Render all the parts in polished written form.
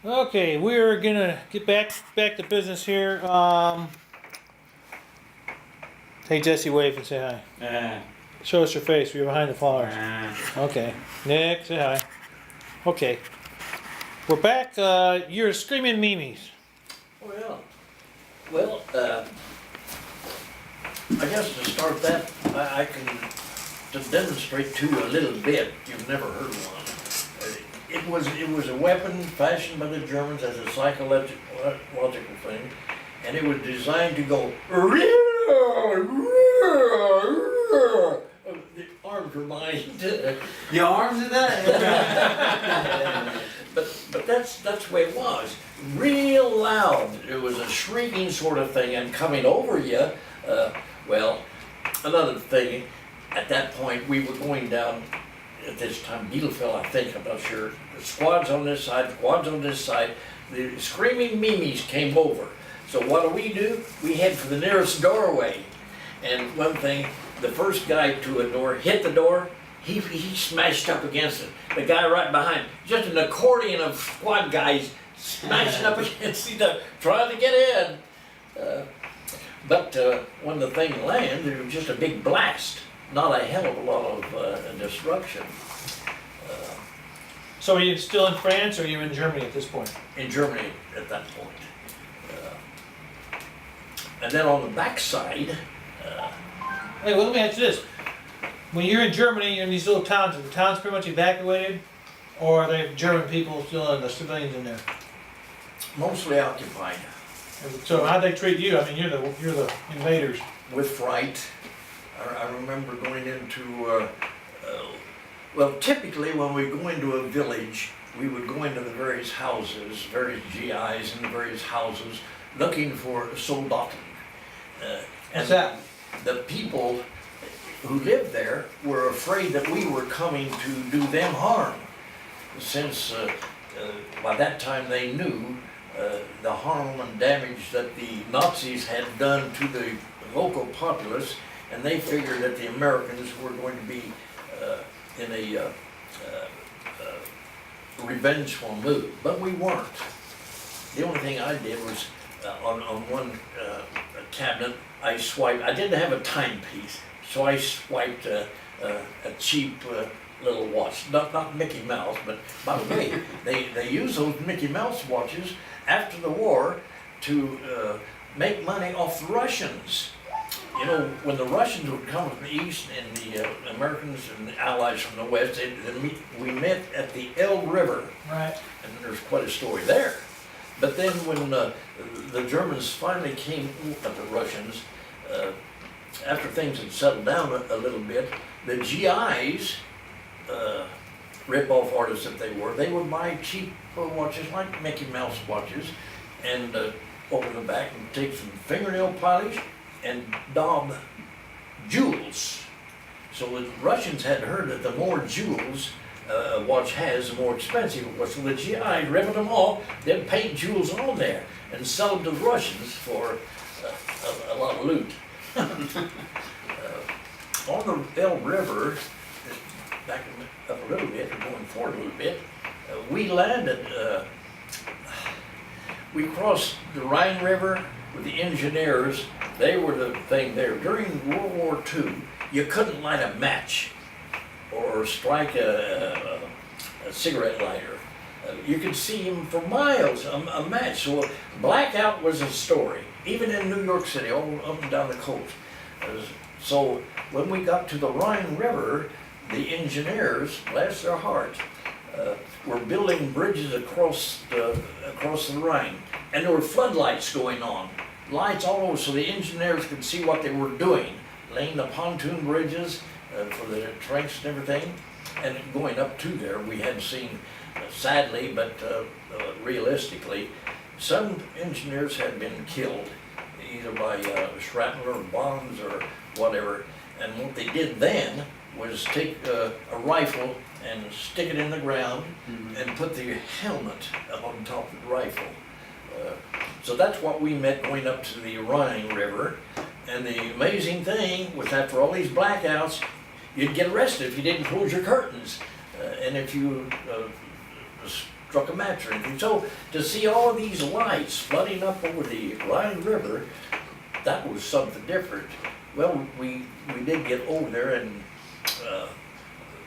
Okay, we're gonna get back to business here. Hey Jesse, wave and say hi. Show us your face. You're behind the flowers. Okay. Nick, say hi. Okay. We're back. You're screaming memes. Oh yeah. Well, I guess to start that, I can to demonstrate to you a little bit. You've never heard one. It was a weapon fashioned by the Germans as a psychological thing, and it was designed to go. The arms were mine. The arms of that? But that's the way it was. Real loud. It was a shrieking sort of thing, and coming over you. Well, another thing. At that point, we were going down. At this time, Bielefeld, I think. I'm not sure. The squads on this side, squads on this side. The screaming memes came over. So what do? We head for the nearest doorway. And one thing, the first guy to a door hit the door. He smashed up against it. The guy right behind, just an accordion of squad guys smashing up against each other, trying to get in. But when the thing landed, it was just a big blast, not a hell of a lot of destruction. So are you still in France or are you in Germany at this point? In Germany at that point. And then on the backside. Hey, well, let me ask you this. When you're in Germany, you're in these little towns. Are the towns pretty much evacuated? Or are there German people still in the civilians in there? Mostly occupied. So how'd they treat you? I mean, you're the invaders. With fright. I remember going into, well, typically when we go into a village, we would go into the various houses, various GIs in the various houses, looking for soldaten. What's that? The people who lived there were afraid that we were coming to do them harm, since by that time they knew the harm and damage that the Nazis had done to the local populace, and they figured that the Americans were going to be in a revengeful mood, but we weren't. The only thing I did was on one cabinet, I swiped. I didn't have a timepiece, so I swiped a cheap little watch. Not Mickey Mouse, but by the way, they used those Mickey Mouse watches after the war to make money off the Russians. You know, when the Russians would come from the east and the Americans and the Allies from the west, we met at the Elbe River. Right. And there's quite a story there. But then when the Germans finally came, the Russians, after things had settled down a little bit, the GIs, rip-off artists that they would buy cheap watches like Mickey Mouse watches and open the back and take some fingernail polish and daub jewels. So the Russians had heard that the more jewels a watch has, the more expensive it was. So the GI ripped them off, they'd paint jewels on there and sell them to the Russians for a lot of loot. On the Elbe River, backing up a little bit, or going forward a little bit, we landed, we crossed the Rhine River with the engineers. They were the thing there. During World War II, you couldn't light a match or strike a cigarette lighter. You could see him for miles, a match. So blackout was a story, even in New York City, all up and down the coast. So when we got to the Rhine River, the engineers, bless their hearts, were building bridges across the Rhine, and there were floodlights going on, lights all over, so the engineers could see what they were doing, laying the pontoon bridges for the trench and everything. And going up to there, we had seen, sadly, but realistically, some engineers had been killed, either by shrapnel or bombs or whatever. And what they did then was take a rifle and stick it in the ground and put the helmet up on top of the rifle. So that's what we met going up to the Rhine River. And the amazing thing was that for all these blackouts, you'd get arrested if you didn't close your curtains. And if you struck a match or anything. So to see all of these lights flooding up over the Rhine River, that was something different. Well, we did get over there and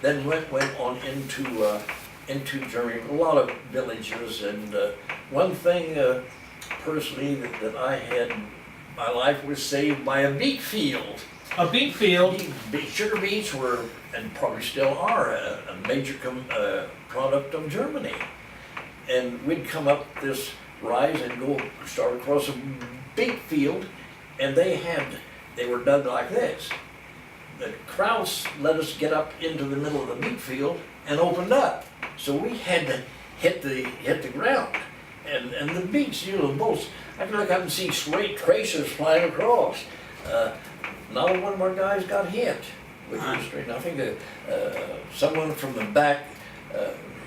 then went on into Germany, a lot of villages, and one thing personally that I had, my life was saved by a beet field. A beet field? Sugar beets were, and probably still are, a major product of Germany. And we'd come up this rise and go start across a beet field, and they were dug like this. The Kraus let us get up into the middle of the beet field and opened up. So we had to hit the ground. And the beets, you know, the bolts, I could look up and see straight tracers flying across. Not one of our guys got hit, which was straight. I think someone from the back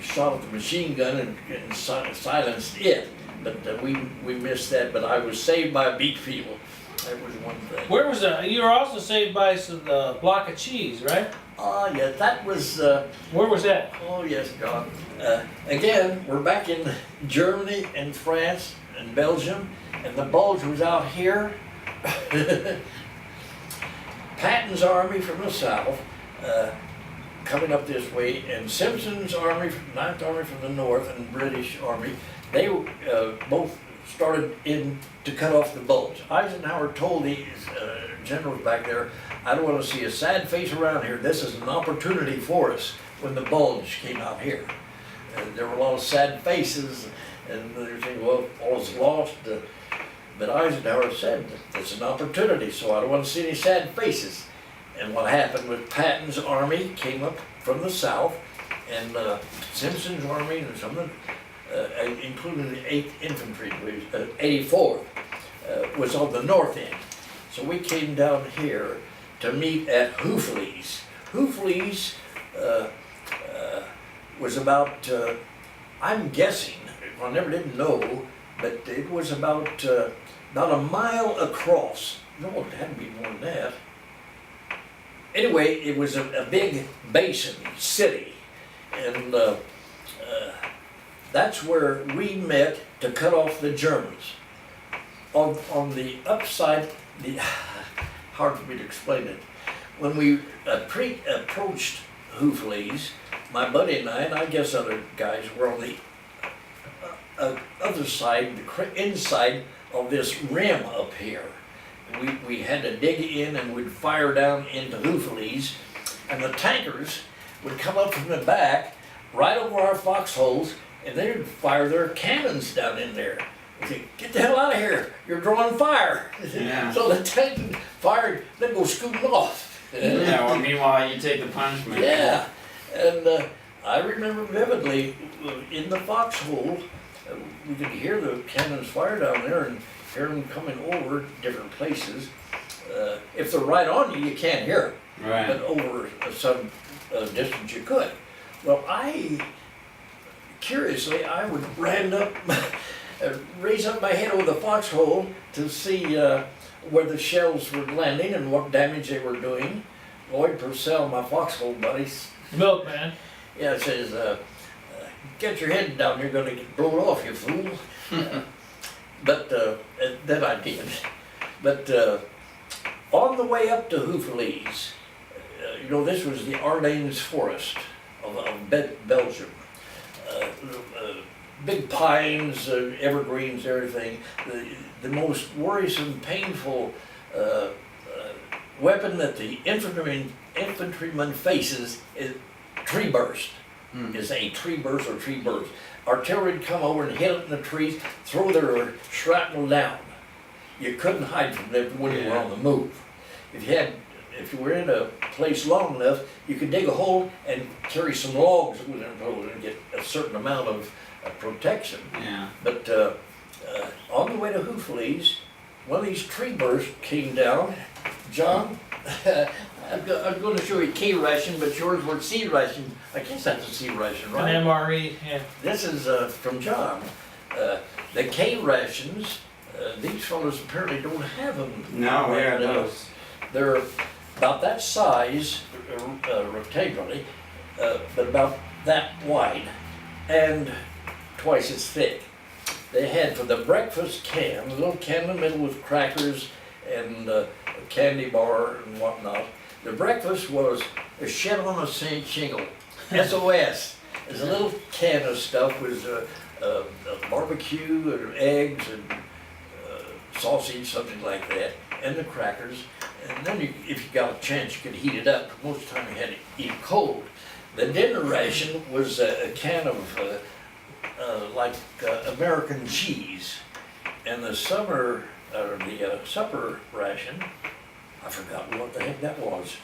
shot at the machine gun and silenced it. But we missed that, but I was saved by a beet field. That was one thing. Where was that? You were also saved by some block of cheese, right? Yeah, that was... Where was that? Oh, yes, John. Again, we're back in Germany and France and Belgium, and the bulge was out here. Patton's army from the south, coming up this way, and Simpson's army, 9th Army from the north, and British army, they both started in to cut off the bulge. Eisenhower told these generals back there, I don't want to see a sad face around here. This is an opportunity for us when the bulge came out here. And there were a lot of sad faces, and they were saying, well, all is lost. But Eisenhower said, it's an opportunity, so I don't want to see any sad faces. And what happened with Patton's army came up from the south, and Simpson's army and some of including the 8th Infantry, 84th, was on the north end. So we came down here to meet at Houffalize. Houffalize was about, I'm guessing, I never did know, but it was about a mile across. No, it had to be more than that. Anyway, it was a big basin city, and that's where we met to cut off the Germans. On the upside, hard for me to explain it. When we approached Houffalize, my buddy and I guess other guys, were on the other side, the inside of this rim up here. We had to dig in and we'd fire down into Houffalize, and the tankers would come up from the back, right over our foxholes, and they would fire their cannons down in there. We'd say, get the hell out of here, you're drawing fire. Yeah. So the tank fired, then go scooting off. Yeah, well, meanwhile you take the punishment. Yeah, and I remember vividly, in the foxhole, we could hear the cannons fire down there and hear them coming over different places. If they're right on you, you can't hear them. Right. But over some distance you could. Well, curiously, I would raise up my head over the foxhole to see where the shells were landing and what damage they were doing. Lloyd Purcell, my foxhole buddy, Milkman. yeah, says, get your head down, you're gonna get blown off, you fool. But then I did. But on the way up to Houffalize, you know, this was the Ardennes forest of Belgium. Big pines, evergreens, everything. The most worrisome, painful weapon that the infantryman faces is tree burst. Is a tree burst or tree burst. Artillery would come over and hit it in the trees, throw their shrapnel down. You couldn't hide from them when you were on the move. If you were in a place long enough, you could dig a hole and carry some logs with it and get a certain amount of protection. Yeah. But on the way to Houffalize, one of these tree bursts came down. John, I'm going to show you K ration, but yours were C ration. I guess that's a C ration, right? An MRE, yeah. This is from John. The K rations, these fellows apparently don't have them. No, where are those? They're about that size, rectangularly, but about that wide. And twice as thick. They had for the breakfast can, a little can in the middle with crackers and a candy bar and whatnot. The breakfast was a shed on a shingle, SOS. There's a little can of stuff with a barbecue and eggs and sausage, something like that, and the crackers. And then if you got a chance, you could heat it up. Most of the time you had to eat it cold. The dinner ration was a can of American cheese. And the supper ration, I forgot what the heck that was.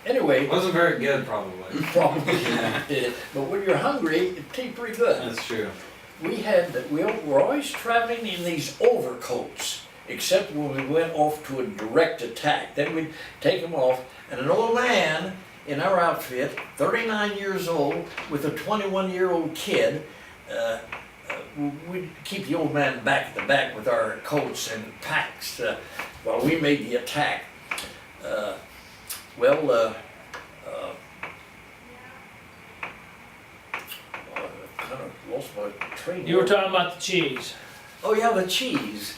Anyway. It wasn't very good, probably. Probably. Yeah. But when you're hungry, it tastes pretty good. That's true. We were always traveling in these overcoats, except when we went off to a direct attack. Then we'd take them off, and an old man in our outfit, 39 years old, with a 21-year-old kid, we'd keep the old man back at the back with our coats and packs while we made the attack. I kind of lost my train. You were talking about the cheese. Oh yeah, the cheese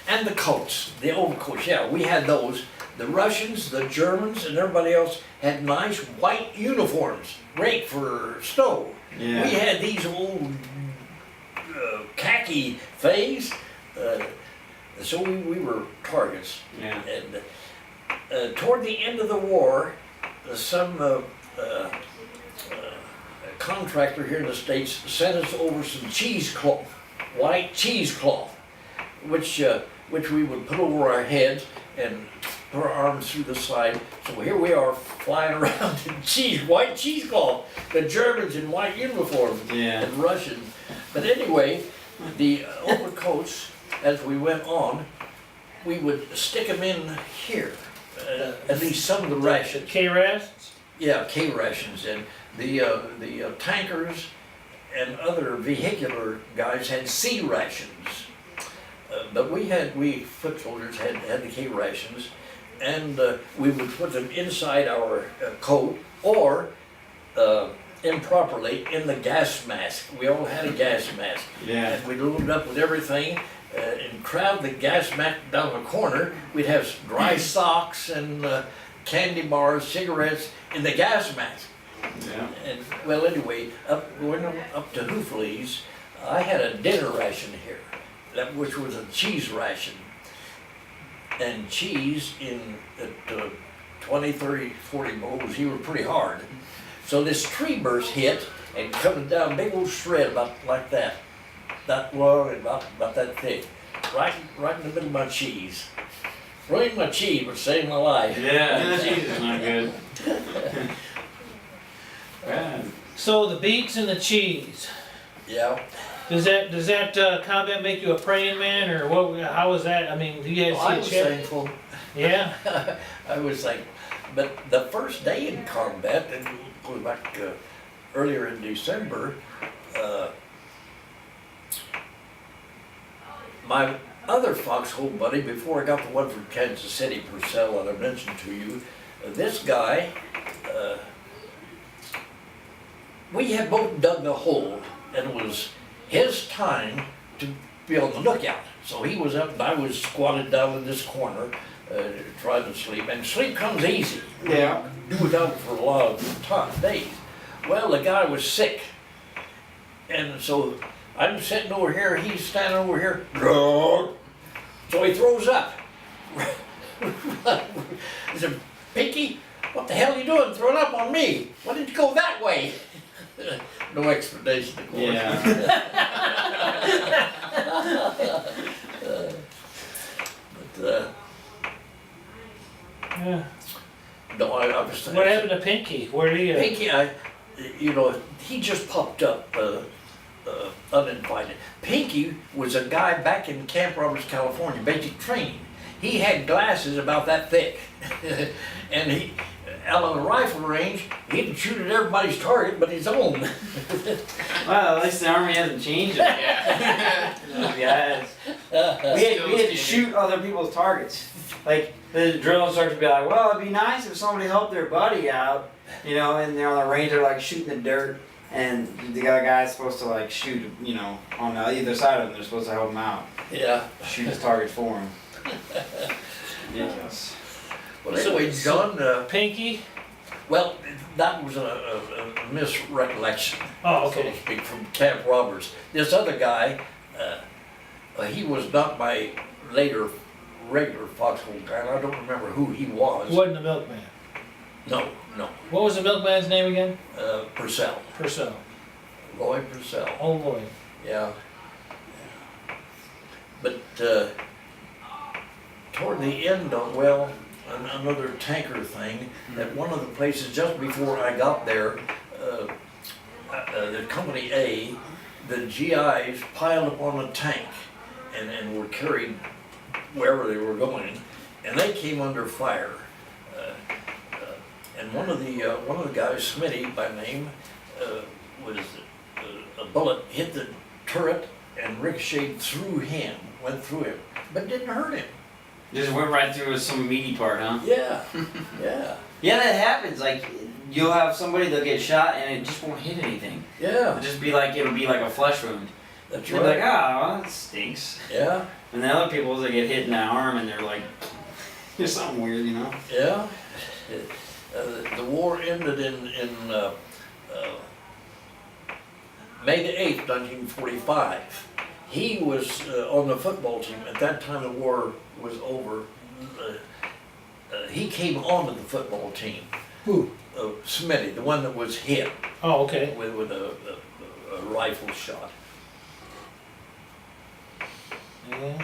and the coats, the overcoats. Yeah, we had those. The Russians, the Germans, and everybody else had nice white uniforms, great for snow. Yeah. We had these old khaki phase, so we were targets. Yeah. And toward the end of the war, some contractor here in the States sent us over some cheesecloth, white cheesecloth, which we would put over our heads and put our arms through the side. So here we are flying around in white cheesecloth. The Germans in white uniforms, Yeah. and Russians. But anyway, the overcoats, as we went on, we would stick them in here. At least some of the rations. K-Rasts? Yeah, K rations, and the tankers and other vehicular guys had C rations. But we foot soldiers had the K rations, and we would put them inside our coat or improperly in the gas mask. We all had a gas mask. Yeah. And we'd load it up with everything and crowd the gas mask down the corner. We'd have dry socks and candy bars, cigarettes in the gas mask. Yeah. And well, anyway, going up to Hoofley's, I had a dinner ration here, which was a cheese ration. And cheese at 20, 30, 40 bowls, you were pretty hard. So this tree burst hit and coming down a big old shred about like that long and about that thick, right in the middle of my cheese. Ruined my cheese, but saved my life. Yeah, cheese is not good. Yeah. So the beets and the cheese. Yeah. Does that comment make you a praying man, or what? How was that? I mean, do you guys Well, I was see a check? thankful. Yeah. I was like, but the first day in combat, and going back earlier in December, my other foxhole buddy, before I got the one from Kansas City, Purcell, that I mentioned to you, this guy, we had both dug a hole, and it was his time to be on the lookout. So he was up and I was squatted down in this corner, trying to sleep, and sleep comes easy. Yeah. Do without for a lot of days. Well, the guy was sick, and so I'm sitting over here, he's standing over here, so he throws up. He said, Pinky, what the hell are you doing throwing up on me? Why didn't you go that way? No explanation, of course. Yeah. But, Yeah. no, I was. What happened to Pinky? Where did he? Pinky, he just popped up uninvited. Pinky was a guy back in Camp Roberts, California, basic training. He had glasses about that thick, and he, out on the rifle range, he'd shoot at everybody's target but his own. Well, at least the Army hasn't changed it yet. Yes. We had to shoot other people's targets. Like, the drill instructor would be like, well, it'd be nice if somebody helped their buddy out, and they're on the range, they're like shooting the dirt. and the other guy's supposed to like shoot, you know, on the either side of him. They're supposed to help him out, Yeah. shoot his target for him. Ridiculous. Well, anyway, John, Pinky? well, that was a misrecollection. Oh, So okay. to speak, from Camp Roberts. This other guy, he was not my later regular foxhole guy. I don't remember who he was. Wasn't the milkman. No, no. What was the milkman's name again? Purcell. Purcell. Roy Purcell. Oh boy. Yeah. But toward the end of, well, another tanker thing, at one of the places just before I got there, the Company A, the GIs piled up on a tank and were carried wherever they were going, and they came under fire. And one of the guys, Smitty by name, was a bullet hit the turret and ricocheted through him, went through him, but didn't hurt him. Just went right through some meaty part, huh? Yeah, yeah, Yeah, that happens. Like, you'll have somebody that'll get shot and it just won't hit anything. yeah. It'll just be like, it'll be like a flesh wound. That's You'll be like, right. ah, that stinks. Yeah, And then other people, they get hit in the arm and they're like, there's something weird, you know? yeah. The war ended in May the 8th, 1945. He was on the football team. At that time the war was over. He came onto the football team. Who? Smitty, the one that was hit Oh, okay. with a rifle shot. Yeah.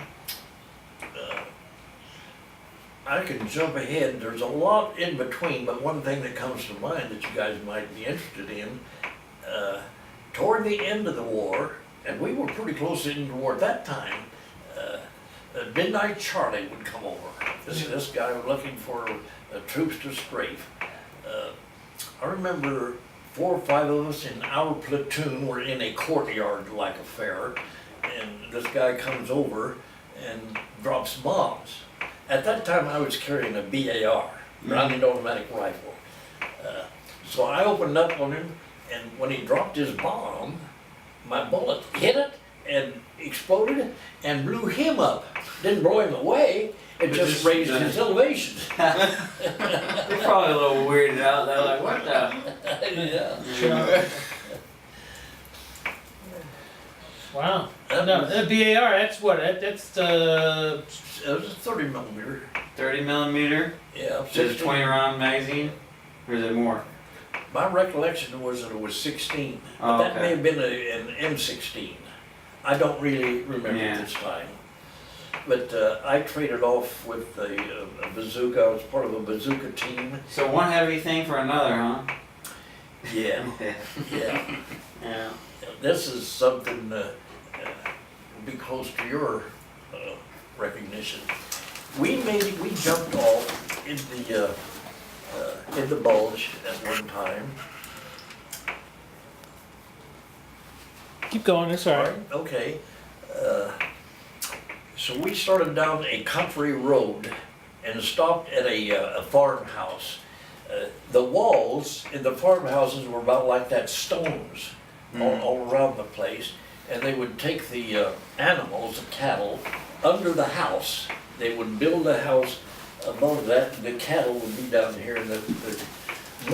I can jump ahead, there's a lot in between, but one thing that comes to mind that you guys might be interested in, toward the end of the war, and we were pretty close into the war at that time, Midnight Charlie would come over. This guy was looking for troops to strafe. I remember 4 or 5 of us in our platoon were in a courtyard-like affair, and this guy comes over and drops bombs. At that time, I was carrying a BAR, rounded automatic rifle. So I opened up on him, and when he dropped his bomb, my bullet hit it and exploded and blew him up. Didn't blow him away, it just raised his elevation. They're probably a little weirded out. They're like, what the? Yeah. Sure. Wow. No, the BAR, that's what? That's It was a 30 millimeter. 30 millimeter? Yeah. Is it a 20 round magazine? Or is it more? My recollection was that it was 16, but Oh, that okay. may have been an M16. I don't really remember Yeah. this time. But I traded off with a bazooka. I was part of a bazooka team. So one heavy thing for another, huh? Yeah, yeah. Yeah. This is something will be close to your recognition. We jumped off in the bulge at one time. keep going. It's all right. Okay. So we started down a country road and stopped at a farmhouse. The walls in the farmhouses were about like that, stones all around the place. And they would take the animals, the cattle, under the house. They would build a house above that, and the cattle would be down here, and the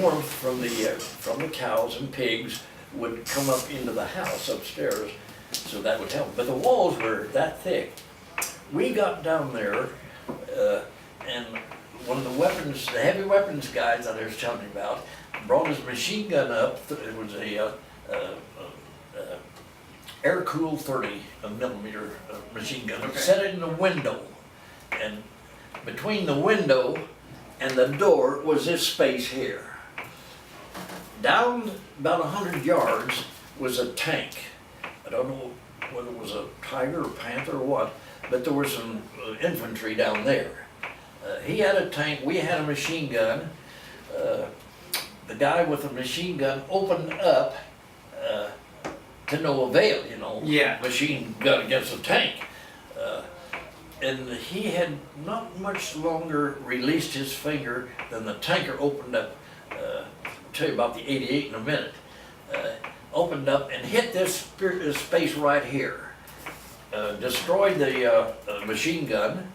warmth from the cows and pigs would come up into the house upstairs, so that would help. But the walls were that thick. We got down there, and one of the heavy weapons guys that I was telling you about, brought his machine gun up. It was a air-cooled 30 millimeter machine gun. Okay. Set it in the window, and between the window and the door was this space here. Down about 100 yards was a tank. I don't know whether it was a Tiger or Panther or what, but there was some infantry down there. He had a tank, we had a machine gun. The guy with the machine gun opened up to no avail, you know. Yeah. Machine gun against a tank. And he had not much longer released his finger than the tanker opened up. I'll tell you about the 88 in a minute. opened up and hit this space right here. Destroyed the machine gun,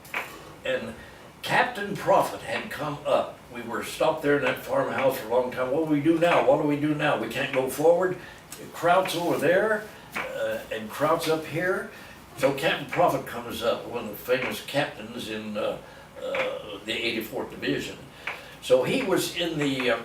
and Captain Prophet had come up. We were stopped there in that farmhouse for a long time. What do we do now? What do we do now? We can't go forward. Kraut's over there, and Kraut's up here. So Captain Prophet comes up, one of the famous captains in the 84th Division. So he was in the